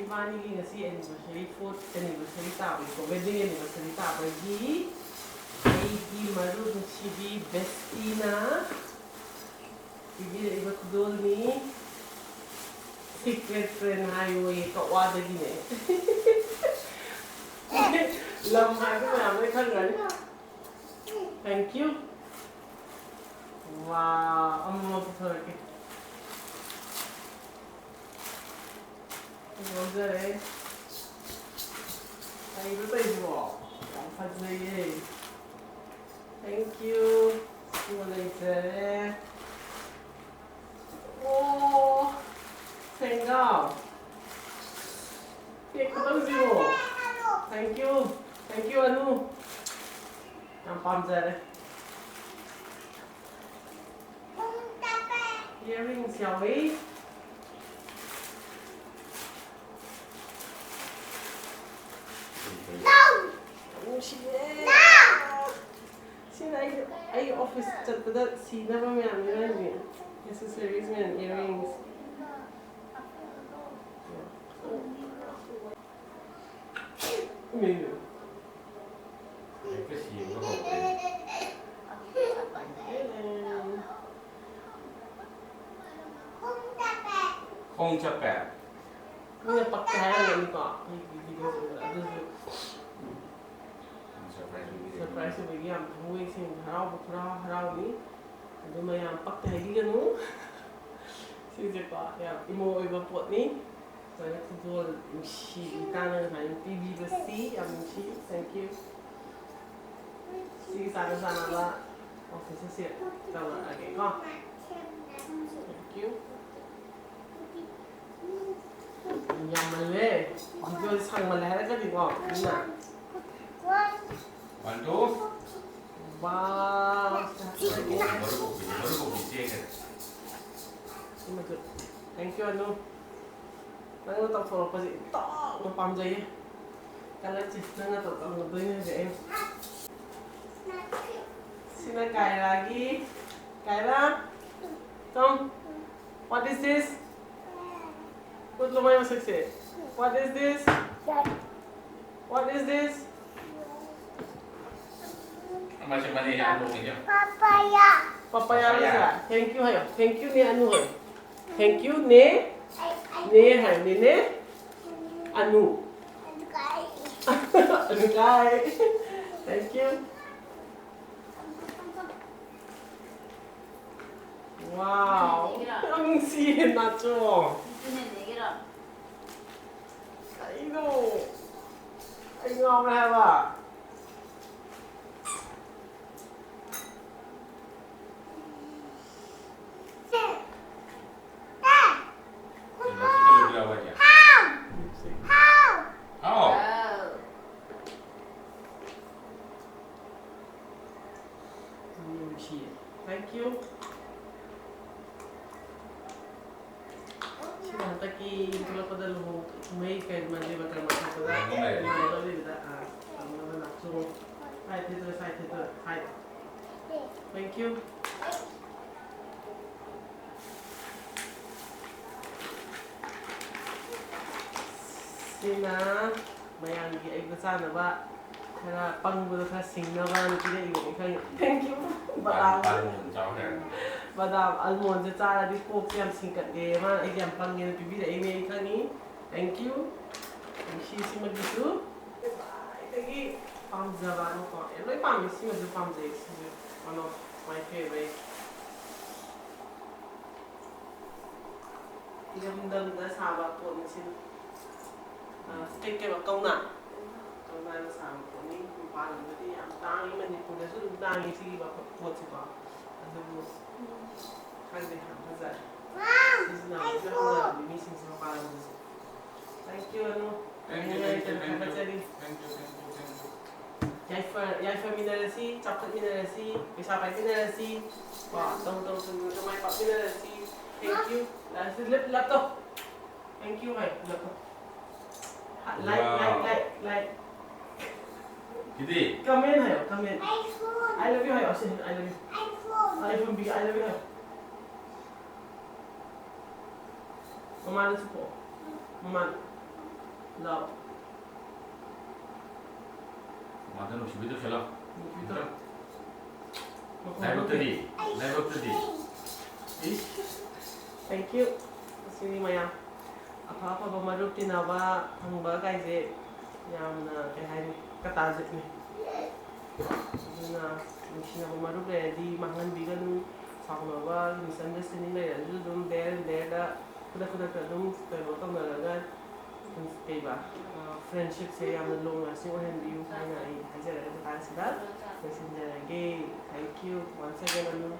Ivani ngasi anniversary fourth anniversary tabi ko wedding anniversary tabi Aiki maru nusibi bestina Bibili iba tudol ni secret friend highway kawada gini lamai ko may khangan thank you wow amma pasarake Rosary. Ay, ito tayo. Kapag na yun. Thank you. Wala ito. Oh! Senga. Cake ko lang siyo. Thank you. Thank you, Anu. Ang pamsari. Earrings, shall we? Ay office chat pada sina pa may amin accessories man earrings. Maybe. Không chấp cả. Ini pakai yang ini kok. Surprise bagi yang hui sing harau ni. Ada mayang pakai lagi kan mu. Si siapa yang imo iba pot ni. Saya tujuan mesti tanah dengan TV besi yang mesti. Thank you. Si sana lah. Office siap. Tahu lagi kok. Thank you. Yang mana? Video sang mana kan di kok. Nah. Bantu. Wow. Baru kopi cek. Thank you Anu. Nang tak follow pasti tak ngepam saya. Kalau cik nang tak ngedoin aja em. Sini kaya lagi. Kaya. Come. What is this? Good lumayan masuk sih. What is this? What is this? Macam mana yang anu ni? Papaya. Papaya lah. Thank you hayo. Thank you ni Anu hayo. Thank you ni. Ni hayo ni ne. Anu. Anu kai. Thank you. Wow. Ang sihin na to. Ay no. Ay ngon ha ba. Thank you. Sila taki kalau pada lu may kain mandi bakal makan pada. May lagi dah. Kamu nak suruh. Hai itu. Hai. Thank you. Sina mayang gi ay sana ba. Kaya pangbulu ka singnaban kita ibu kan. Thank you. Badam almond je cara di pok yang singkat dia mana yang panggil pipi dah ini kan ni. Thank you. Mesti si begitu. Bye. Lagi pam zaban ko. Eloi pam mesti macam pam je. One of my favorite. Dia benda sahabat pun mesti. Steak ke bakau nak. Kau nak sama pun ni paling berarti yang tangi Manipur dah sudah tangi sih bakal buat sih pak. Ada buat. Kan deh hamzah. Sisi nak juga ni missing sama paling tu. Thank you Anu. Thank you. Yai minerasi, coklat minerasi, kesapai minerasi. Wah, tong mai pak minerasi. Thank you. Laptop. Thank you hai laptop. Like. Gede. Come in hayo, come in. iPhone. I love you hayo, say I love you. iPhone big, I love you hayo. Mama na supo. Mama. love. 완전 시비도 셔라. Dito. 나이버터디. Thank you. Kasi maya. Apa maruk tinaba hangba kaise yamna kay hain katazit ni. Na mishina maruk di mangan bigan saknaba misunderstanding le aju dum there da kuda dum pero to na kay ba friendship se yamna long lasting o hindi yung kaya ay hajara ka ta sila. Messenger again. Thank you once again.